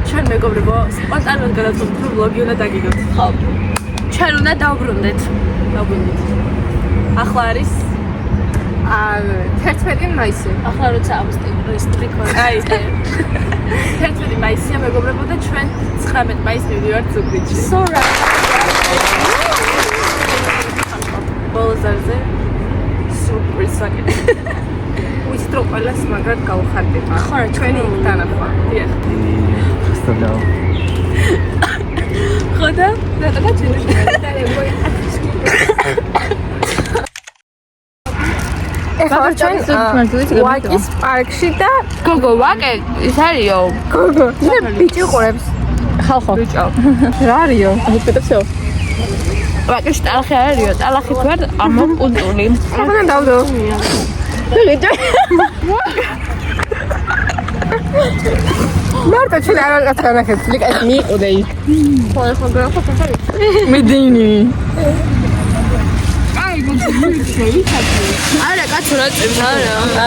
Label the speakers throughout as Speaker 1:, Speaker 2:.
Speaker 1: ჩვენ მეგობრებო, სპონტანურად გადავწყვეტ რომ ვლოგი უნდა დაგიგოთ. ხო. ჩვენ უნდა დავბრუნდეთ. ახლა არის 11 მაისი. ახლა როცა სტრიქო. აი. 11 მაისია მეგობრებო და ჩვენ 19 მაისს მივიდივართ ზუგდიდში. Sorry. ბოლზარზე სუპერ საკეთ. ვიცით რომ ყველას მაგრად გავხარდება. ხო, ჩვენი თანახმა. დიახ.
Speaker 2: ხსნა.
Speaker 1: ხოდა? და ჩინოში და რემოი.
Speaker 3: ეხლა ჩვენ ვაკის პარკში და
Speaker 1: გოგო ვაკე ის არისო.
Speaker 3: გოგო, ბიჭი ყურებს. ხალხო.
Speaker 1: ბიჭო.
Speaker 3: რა არისო? აკეთებსო.
Speaker 1: ვაკეში ტალახი არისო, ტალახი ვარ ამოპუნტული.
Speaker 3: ხოდა დავდო. ბიჭო. მარტო ჩვენ არ ვიყავთ განახებს, ლიკა მიიყოდე იქ. ხო, ხო, გრაფო ხარ. მიდინი.
Speaker 1: არა, კაცო რა წევს,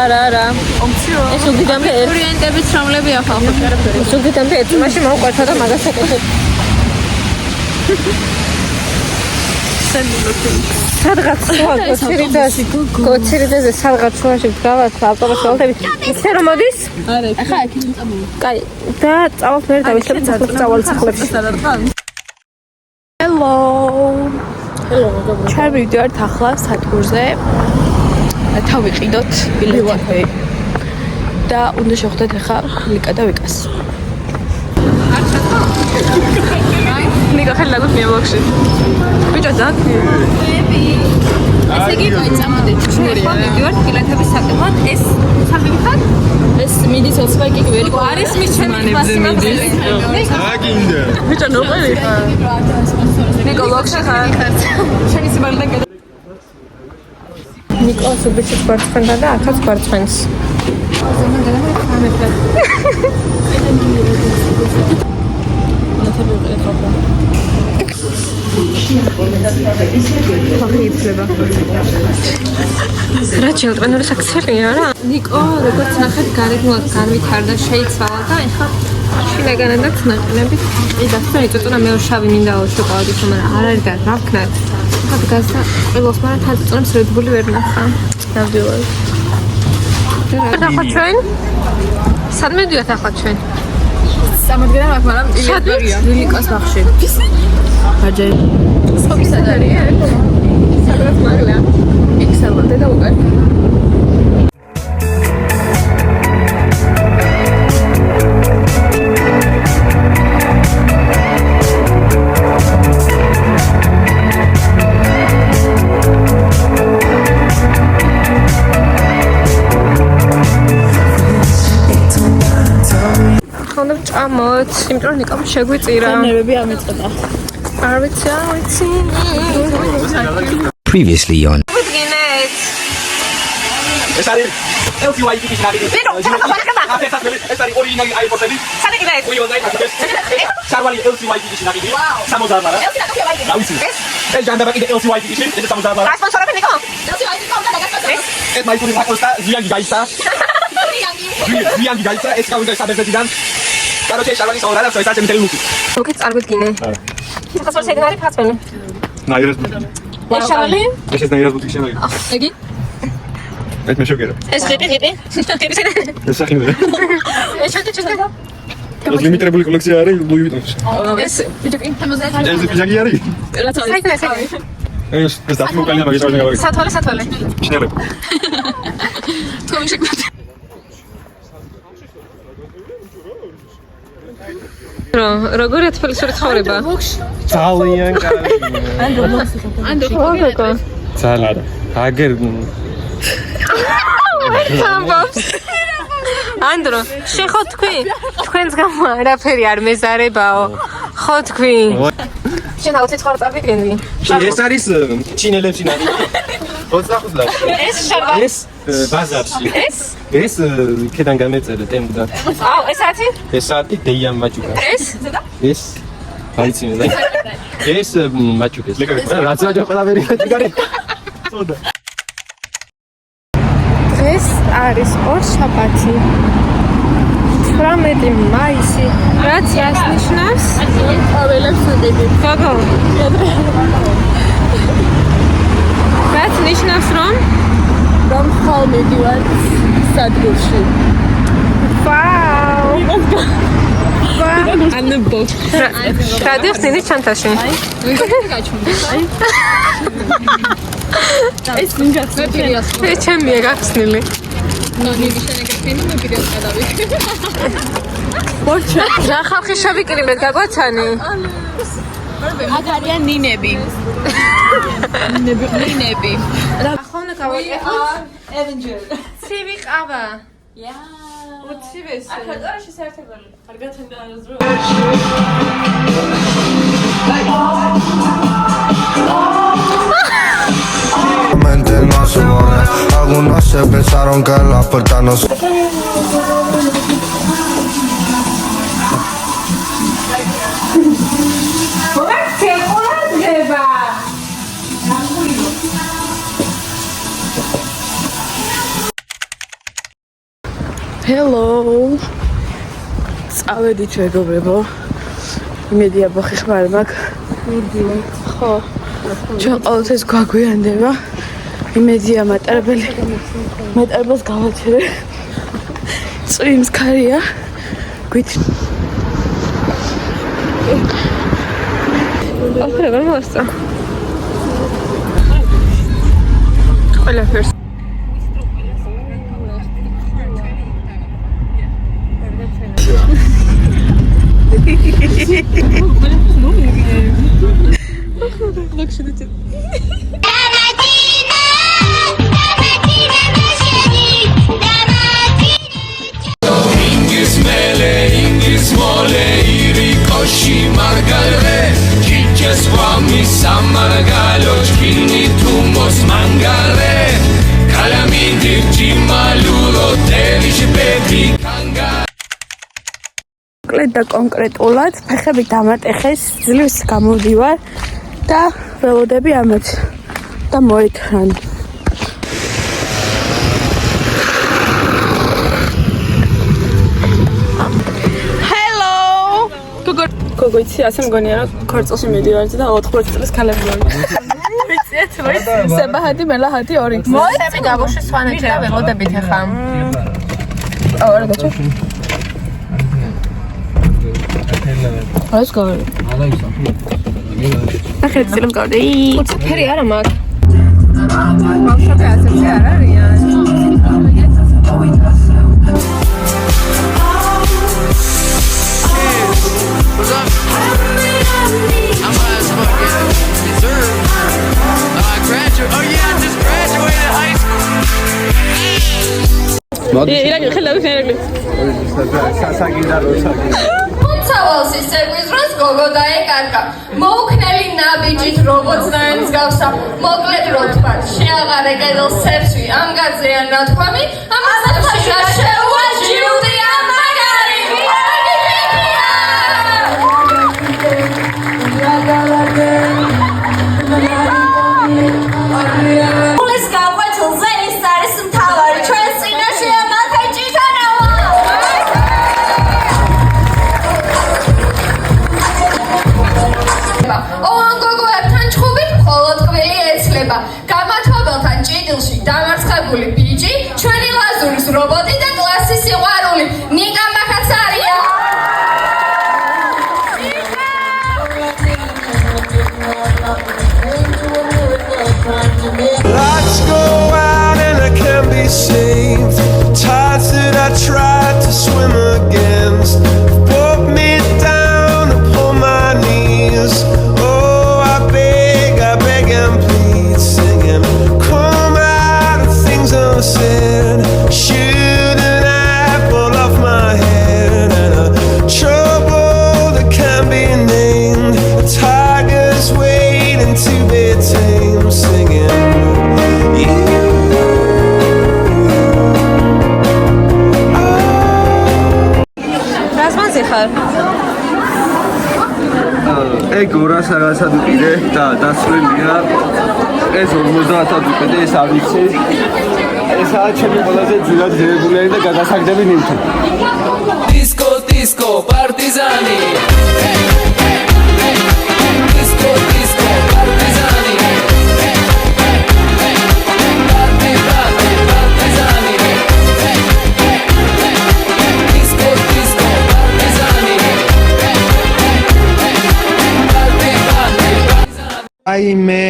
Speaker 3: არა.
Speaker 1: ომციო.
Speaker 3: ეს უგიდამდე
Speaker 1: ორიენტების რომლებია ხალხო.
Speaker 3: ეს უგიდამდე ერთ მაშინ მოვყვეთა და მაგას აკეთებ. სადღაც სხვა კოჩირიდაზე სადღაც სხვაში ვდგავართ ავტობუსში ვალდებით. ისე რომ მოდის?
Speaker 1: არა, ახლა აქ წამოვა.
Speaker 3: კაი, და წავალთ მე დავისლებ წავალ სახლებში.
Speaker 1: Hello. ჩვენ ვიდივართ ახლა სადგურზე. თავიყიდოთ ბილეთები. და უნდა შევხვდეთ ახლა ლიკა და ვიკას. ნიკა ხელი ლაგოთ მიაბოქში. ბიჭო ძაკი. ესე იგი მოი წამოდეთ. ახლა ვიდივართ ბილეთების საკითხად. ეს სამი ხარ? ეს მიდის 20 კი ვერი. არის მის ჩვენი მასიმალზე.
Speaker 2: აგინდა.
Speaker 1: ბიჭო ნოყელი ხარ. ნიკო ლოქში ხარ. შენი სიმართლე გადა.
Speaker 3: ნიკოს უბიჭი სპორტსმენდა და ახაც სპორტსმენს. რა ჩემპიონური საქსელია რა?
Speaker 1: ნიკო, როგორც ნახეთ, გარეგნულად განვითარდა, შეიცვალა და ეხლა შინაგანადაც ნაყინებით ყიდავს და იწოწონა მე შავი მინდაო შოკოლადის, მაგრამ არ არის და რა ვქნათ? ხათ გაზდა ყველოს, მაგრამ თან წონებს Red Bull-ი ვერ ნახა. დავდივარ.
Speaker 3: ახლა ჩვენ? სად მივიდივართ ახლა ჩვენ?
Speaker 1: სამადგენ არ მაქვს, მაგრამ ილეთია. ლილიკოს ბაღში. აჯაი. სოფისად არის? სადღაც მაგლა. იქ სალოდე და უკან.
Speaker 3: ხონდა ჭამოთ, იმიტომ რომ ნიკამ შეგვიწირა.
Speaker 1: ნერვები ამეწყდა.
Speaker 3: არ ვიცი.
Speaker 4: Previously on
Speaker 3: ვიდგინეთ.
Speaker 2: ეს არის LCYT-ის ნაგები.
Speaker 3: ბიჭო, ჩახატა.
Speaker 2: ეს არის ორიგინალი აირპორტები.
Speaker 3: სანიკინეთ.
Speaker 2: უიონდაი მაგის. შარვალი LCYT-ის ნაგები. 60 ბარა. რა ვიცი. ეს ჯანდაბა კიდე LCYT-ში, ეს 60 ბარა.
Speaker 3: გასპონსორები ნიკო.
Speaker 2: ეს მაიკური საკოსტა ზიანგი გაიცა. ზიანგი გაიცა, ეს კაუნტერი საბერძნეთიდან. კაროჩე შარვალი საურალა, ეს არის მთელი ლუკი.
Speaker 3: ოკეი, წარგვიდგინე. ხასვარ შეიძლება არის ფაცველი.
Speaker 2: ნაირას.
Speaker 3: ეს შავალი?
Speaker 2: ეს ნაირას ბუთიკი შემოიღე.
Speaker 3: ეგი?
Speaker 2: ეს მე შევკერა.
Speaker 3: ეს ღიპი.
Speaker 2: ეს სახინე.
Speaker 3: ეს შეჭეჭება.
Speaker 2: ეს ლიმიტირებული კოლექცია არის ლუი ვიტონში.
Speaker 3: ეს ბიჭო, 50
Speaker 2: ეს ფიჟაგი არის?
Speaker 3: რაც არის.
Speaker 2: ეს დათმოკალია მაგის ვაჟი გავაკეთე.
Speaker 3: სათვალე.
Speaker 2: ჩინელე.
Speaker 3: თუმ შეგვიძლია. როგორ ათვალისური ცხოვრება?
Speaker 2: ძალიან კარგი.
Speaker 3: ანდრო.
Speaker 2: ძალიან. აგერ
Speaker 3: ანდრო, შეხო თქვი? თქვენს გამო არაფერი არ მეზარებაო. ხო თქვი? შენ აუცით ხარ წავიდგენდი.
Speaker 2: ეს არის ჩინელებში ნაგი. 25 ლარი.
Speaker 3: ეს შარვა.
Speaker 2: ეს ბაზარში. ეს ქედან გამეწერე ტემპდან.
Speaker 3: აუ, ეს ათი?
Speaker 2: ეს არტი დეიამ მაჩუკა. ეს აიცინე და ეს მაჩუკეს. რაც რაჯო ყველაფერი გაჭიგარი.
Speaker 3: დღეს არის ორშაბათი 18 მაისი რაც ნიშნავს
Speaker 1: აველებს ვიყიდით.
Speaker 3: გოგო რაც ნიშნავს რომ
Speaker 1: ხოლმე მივიდივარ სადგურში.
Speaker 3: ვაუ
Speaker 1: ანებო.
Speaker 3: რადიოს დინი ჩანთაში
Speaker 1: ეს მიგახსენია.
Speaker 3: ეს ჩემია გახსნილი რა ხალხი შევიკრიბეთ გაგვაცანი
Speaker 1: აქ არიან ნინები. ნინები.
Speaker 3: ახლა გავაკეთე ცივი ყავა უცივესი
Speaker 1: აკადაში საერთოდ კარგად ენდარაზრო.
Speaker 4: No se pone, algunos se pensaron que la puerta no se...
Speaker 5: Hello. წავედით მეგობრებო. იმედია ბოხი ხმარ მაგ. ხო. ჩვენ ყოველთვის გვაგვიანდება. იმედია მატარებელს გავაჩერე. წვიმს ქარია. გვით.
Speaker 3: ოფერება მოსწა ყველაფერს
Speaker 5: და კონკრეტულად ფეხები დამატეხეს, ძლივს გამოვდივარ და ველოდები ამათ და მოეთრან. Hello! გოგო იცი, ასე მგონია რომ ქორწილში მიდივარ და 80 წლის ქალები ვარ. ვიცით, საბაჰადი მელაჰადი ორი.
Speaker 3: მოიცემი გაბოში სვანეთი და ველოდებით ახლა
Speaker 5: არა გაჩო. Let's go. ახლა წილებ გავდი.
Speaker 3: ფერი არა მაქვს ბავშვები ასეთი არ არიან
Speaker 5: ირაკლი ხელები ირაკლი
Speaker 6: ცავალსის ცეკვის დროს გოგო დაეკარგა. მოუქნელი ნაბიჯით როგორც დაემსგავსა. მოკლედ რო თქვა, შეაყარე კედელს ცეცხლი, ამ გაძეან რა თქვამი, ამასთან რა შეუაჯიუდი ამ მაგარი. პოლის გაყვეთილზე ის არის მთავარი, ჩვენ წინაშე ამათა ჭიქანავა. ოანგოგოებთან ჩხუბით მხოლოდ კვილი ეცლება. გამათბობელთან ჭიდილში დამარცხებული ბიჭი, ჩვენი ლაზურის რობოტი და კლასის სიყვარული. ნიკა მახაცარია.
Speaker 4: Lights go out and I can't be saved. Tides that I tried to swim against brought me down upon my knees. Oh, I beg and plead, singing, come out of things unsaid. Shouldn't I pull off my head and a trouble that can't be named? A tiger's waiting to be tamed, singing.
Speaker 3: რას მასი ხარ
Speaker 7: ეგ 200 რაღაცად უკიდე და დასვლილია ეს 50-ად ვიყიდე, ეს არ ვიცი. ესაა ჩემი ყველაზე ძვირად ღირებულები და გადასაგდები ნივთი.
Speaker 8: Disco, disco, partizani. Disco, disco, partizani. Parti, parti, partizani. Disco, disco, partizani. Parti, parti, partizani.
Speaker 4: Vaime.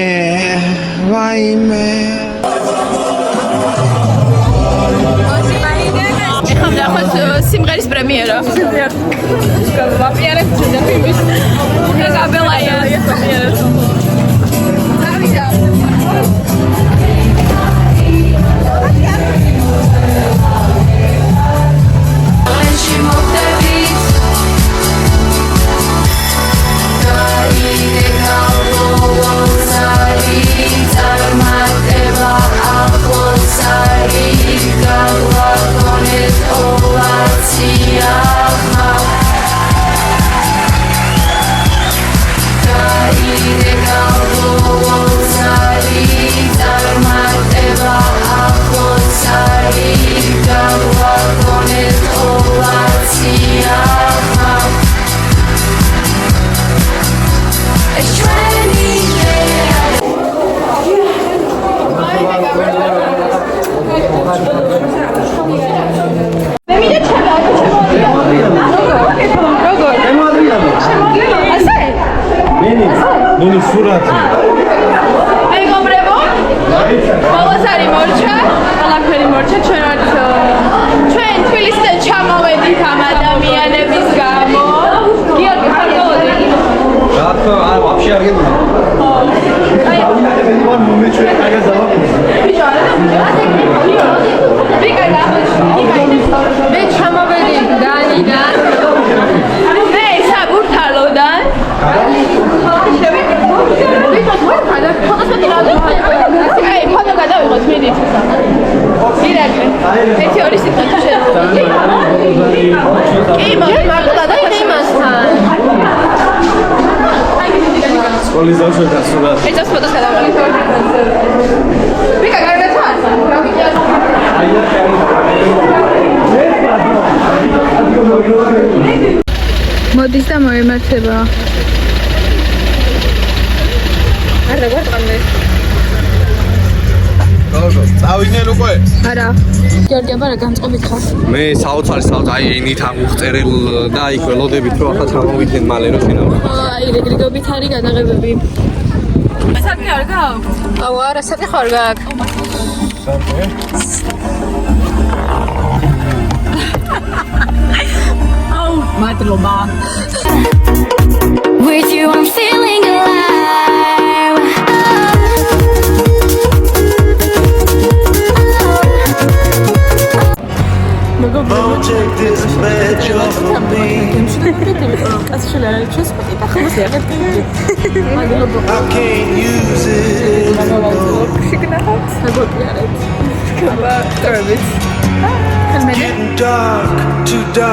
Speaker 5: ეხლა მნახოთ სიმღერის პრემიერა. ვაპიარებ ფილმის. გაბელაია.
Speaker 7: ნინი სურათი.
Speaker 5: მეგობრებო, ყველასარი მორჩა, ყველაფერი მორჩა, ჩვენ თბილისიდან ჩამოვედით ამ ადამიანების გამო. გიორგი, ხარდოვდი.
Speaker 7: რა თქმა უნდა, вообще არ გეუბნები.
Speaker 3: მე ჩამოვედი დანიდან.
Speaker 5: მე საბურთალოდან. აი, ფოტო გადავიღოთ, მიდით. ირაკლი. ერთი ორი სიტყვა თუ შეიძლება. კი, მარტო გადავიღე იმასთან.
Speaker 7: სკოლის დავშვა გასულა.
Speaker 5: ეჭას ფოტოს გადავიღე. ვიკა, გარდაცა? მოდის და მოემართება. არა გვაწყამდე.
Speaker 7: წავიდნენ უკვე?
Speaker 5: არა. გიორგი აბა რა განწყობით ხარ?
Speaker 7: მე საოცარი აი ენით ამუღწერილ და იქ ველოდებით რომ ახლა ჩამოვიდნენ მალე რომ შინაური.
Speaker 5: აი რეგრიგობით არის გადაღებები. სათი არ გაქვს?
Speaker 3: აუ არა, სათი ხარ გაქვს?
Speaker 5: აუ, მადლობა.
Speaker 9: With you I'm feeling alive.
Speaker 4: Won't take this badge off of me. I can't use it anymore. Getting dark, too dark.